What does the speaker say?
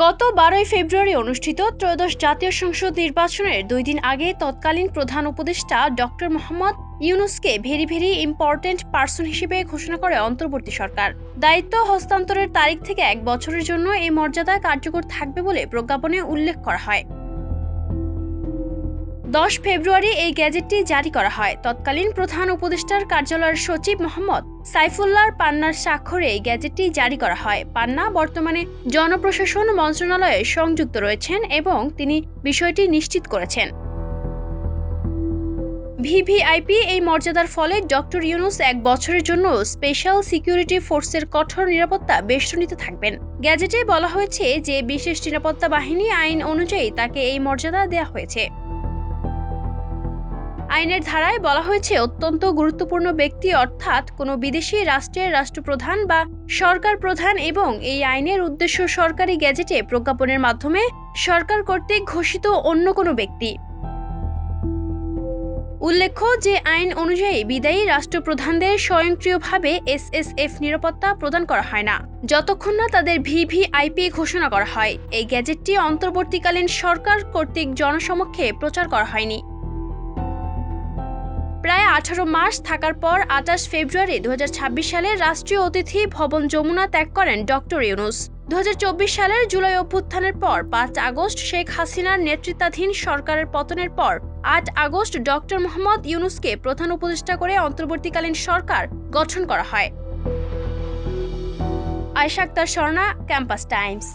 গত 12 ফেব্রুয়ারি অনুষ্ঠিত ত্রয়োদশ জাতীয় সংসদ নির্বাচনের 2 দিন আগে তৎকালীন প্রধান উপদেষ্টা ডক্টর মোহাম্মদ ইউনূসকে ভেরি ভেরি ইম্পর্টেন্ট পারসন হিসেবে ঘোষণা করে অন্তর্বর্তী সরকার। দায়িত্ব হস্তান্তরের তারিখ থেকে 1 বছরের জন্য এই মর্যাদা কার্যকর থাকবে বলে প্রজ্ঞাপনে উল্লেখ করা হয়। 10 ফেব্রুয়ারি এই গ্যাজেটটি জারি করা হয়। তৎকালীন প্রধান উপদেষ্টার কার্যালয়ের সচিব মোহাম্মদ সাইফুল্লাহ পান্নার স্বাক্ষরে এই গ্যাজেটটি জারি করা হয়। পান্না বর্তমানে জনপ্রশাসন মন্ত্রণালয়ে সংযুক্ত রয়েছেন এবং তিনি বিষয়টি নিশ্চিত করেছেন। ভিভিআইপি এই মর্যাদার ফলে ডক্টর ইউনূস 1 বছরের জন্য স্পেশাল সিকিউরিটি ফোর্সের কঠোর নিরাপত্তা বেষ্টনীতে থাকবেন। গ্যাজেটে বলা হয়েছে যে বিশেষ নিরাপত্তা বাহিনী আইন অনুযায়ী তাকে এই মর্যাদা দেওয়া হয়েছে। আইনের ধারায় বলা হয়েছে অত্যন্ত গুরুত্বপূর্ণ ব্যক্তি অর্থাৎ কোনো বিদেশি রাষ্ট্রের রাষ্ট্রপ্রধান বা সরকার প্রধান এবং এই আইনের উদ্দেশ্য সরকারি গ্যাজেটে প্রজ্ঞাপনের মাধ্যমে সরকার কর্তৃক ঘোষিত অন্য কোনো ব্যক্তি। উল্লেখ্য যে আইন অনুযায়ী বিদায়ী রাষ্ট্রপ্রধানদের স্বয়ংক্রিয়ভাবে এসএসএফ নিরাপত্তা প্রদান করা হয় না যতক্ষণ না তাদের ভিভিআইপি ঘোষণা করা হয়। এই গ্যাজেটটি অন্তর্বর্তীকালীন সরকার কর্তৃক জনসমক্ষে প্রচার করা হয়নি। প্রায় 18 মাস থাকার পর 28 ফেব্রুয়ারি 2026 সালে রাষ্ট্রীয় অতিথি ভবন যমুনা ত্যাগ করেন ডক্টর ইউনূস। 2024 সালের জুলাই অভ্যুত্থানের পর 5 আগস্ট শেখ হাসিনার নেতৃত্বাধীন সরকারের পতনের পর 8 আগস্ট ডক্টর মোহাম্মদ ইউনূসকে প্রধান উপদেষ্টা করে অন্তর্বর্তীকালীন সরকার গঠন করা হয়। Ayesha Akter Swarna, campus Times.